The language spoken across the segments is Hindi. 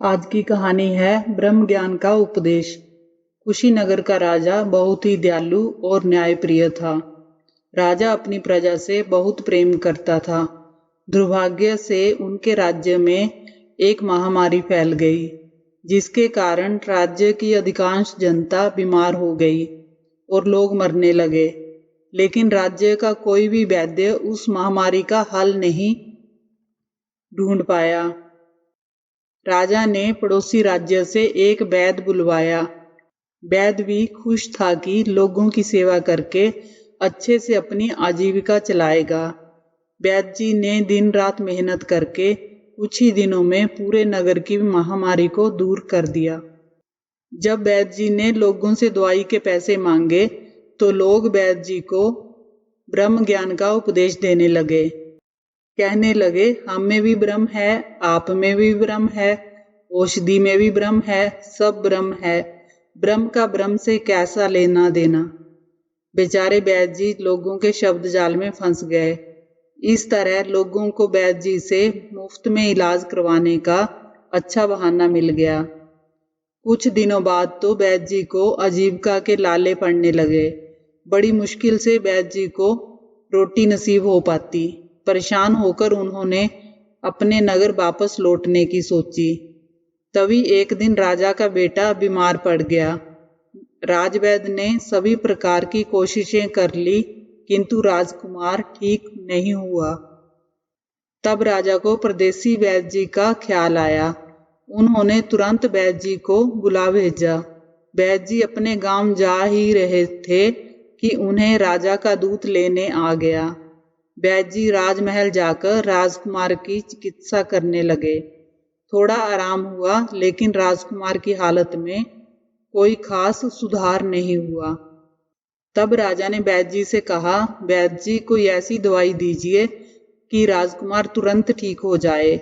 आज की कहानी है ब्रह्म ज्ञान का उपदेश। कुशीनगर का राजा बहुत ही दयालु और न्यायप्रिय था। राजा अपनी प्रजा से बहुत प्रेम करता था। दुर्भाग्य से उनके राज्य में एक महामारी फैल गई, जिसके कारण राज्य की अधिकांश जनता बीमार हो गई और लोग मरने लगे। लेकिन राज्य का कोई भी वैद्य उस महामारी का हल नहीं ढूंढ पाया। राजा ने पड़ोसी राज्य से एक वैद्य बुलवाया। वैद्य भी खुश था कि लोगों की सेवा करके अच्छे से अपनी आजीविका चलाएगा। वैद्य जी ने दिन रात मेहनत करके कुछ ही दिनों में पूरे नगर की महामारी को दूर कर दिया। जब वैद्य जी ने लोगों से दवाई के पैसे मांगे तो लोग वैद्य जी को ब्रह्म ज्ञान का उपदेश देने लगे। कहने लगे, हम में भी ब्रह्म है, आप में भी ब्रह्म है, औषधि में भी ब्रह्म है, सब ब्रह्म है। ब्रह्म का ब्रह्म से कैसा लेना देना। बेचारे वैद्य जी लोगों के शब्द जाल में फंस गए। इस तरह लोगों को वैद्य जी से मुफ्त में इलाज करवाने का अच्छा बहाना मिल गया। कुछ दिनों बाद तो वैद्य जी को आजीविका के लाले पड़ने लगे। बड़ी मुश्किल से वैद्य जी को रोटी नसीब हो पाती। परेशान होकर उन्होंने अपने नगर वापस लौटने की सोची। तभी एक दिन राजा का बेटा बीमार पड़ गया। राजवैद्य ने सभी प्रकार की कोशिशें कर ली, किंतु राजकुमार ठीक नहीं हुआ। तब राजा को परदेसी वैद्य जी का ख्याल आया। उन्होंने तुरंत वैद्य जी को बुला भेजा। वैद्य जी अपने गांव जा ही रहे थे कि उन्हें राजा का दूत लेने आ गया। वैद्य जी राजमहल जाकर राजकुमार की चिकित्सा करने लगे। थोड़ा आराम हुआ, लेकिन राजकुमार की हालत में कोई खास सुधार नहीं हुआ। तब राजा ने वैद्य जी से कहा, वैद्य जी कोई ऐसी दवाई दीजिए कि राजकुमार तुरंत ठीक हो जाए।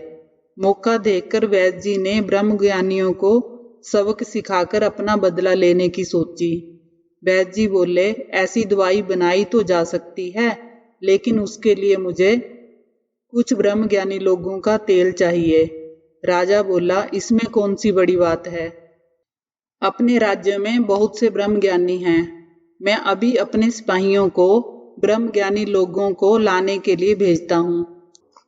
मौका देखकर वैद्य जी ने ब्रह्म ज्ञानियों को सबक सिखाकर अपना बदला लेने की सोची। वैद्य जी बोले, ऐसी दवाई बनाई तो जा सकती है, लेकिन उसके लिए मुझे कुछ ब्रह्म ज्ञानी लोगों का तेल चाहिए। राजा बोला, इसमें कौन सी बड़ी बात है। अपने राज्य में बहुत से ब्रह्म ज्ञानी हैं। मैं अभी अपने सिपाहियों को ब्रह्म ज्ञानी लोगों को लाने के लिए भेजता हूँ।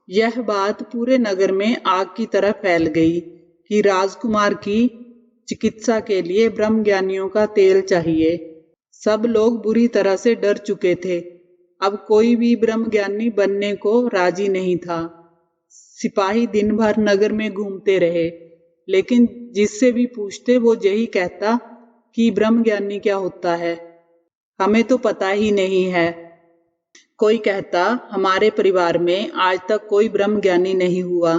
यह बात पूरे नगर में आग की तरह फैल गई कि राजकुमार की चिकित्सा के लिए ब्रह्म ज्ञानियों का तेल चाहिए। सब लोग बुरी तरह से डर चुके थे। अब कोई भी ब्रह्म ज्ञानी बनने को राजी नहीं था। सिपाही दिन भर नगर में घूमते रहे, लेकिन जिससे भी पूछते वो यही कहता कि ब्रह्म ज्ञानी क्या होता है, हमें तो पता ही नहीं है। कोई कहता, हमारे परिवार में आज तक कोई ब्रह्म ज्ञानी नहीं हुआ।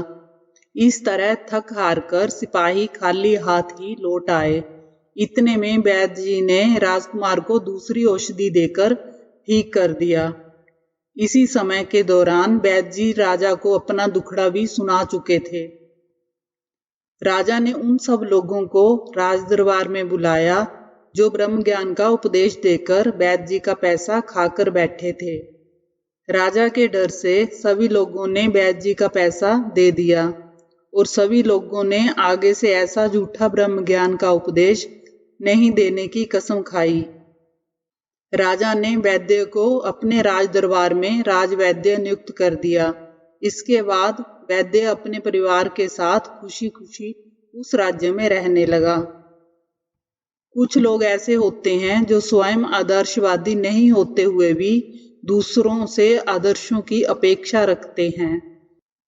इस तरह थक हार कर सिपाही खाली हाथ ही लौट आए। इतने में वैद्य जी ने राजकुमार को दूसरी औषधि देकर ठीक कर दिया। इसी समय के दौरान वैद्य जी राजा को अपना दुखड़ा भी सुना चुके थे। राजा ने उन सब लोगों को राजदरबार में बुलाया जो ब्रह्म ज्ञान का उपदेश देकर वैद्य जी का पैसा खाकर बैठे थे। राजा के डर से सभी लोगों ने वैद्य जी का पैसा दे दिया और सभी लोगों ने आगे से ऐसा झूठा ब्रह्म ज्ञान का उपदेश नहीं देने की कसम खाई। राजा ने वैद्य को अपने राज दरबार में राजवैद्य नियुक्त कर दिया। इसके बाद वैद्य अपने परिवार के साथ खुशी खुशी उस राज्य में रहने लगा। कुछ लोग ऐसे होते हैं जो स्वयं आदर्शवादी नहीं होते हुए भी दूसरों से आदर्शों की अपेक्षा रखते हैं।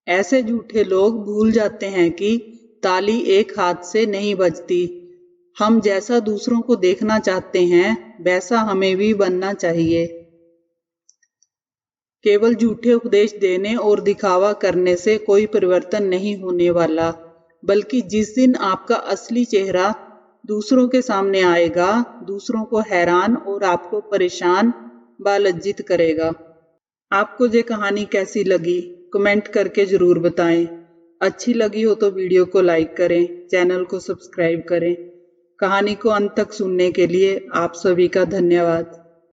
ऐसे झूठे लोग भूल जाते हैं कि ताली एक हाथ से नहीं बजती। हम जैसा दूसरों को देखना चाहते हैं, वैसा हमें भी बनना चाहिए। केवल झूठे उपदेश देने और दिखावा करने से कोई परिवर्तन नहीं होने वाला, बल्कि जिस दिन आपका असली चेहरा दूसरों के सामने आएगा, दूसरों को हैरान और आपको परेशान व लज्जित करेगा। आपको ये कहानी कैसी लगी, कमेंट करके ज़रूर बताएं। अच्छी लगी हो तो वीडियो को लाइक करें, चैनल को सब्सक्राइब करें। कहानी को अंत तक सुनने के लिए आप सभी का धन्यवाद।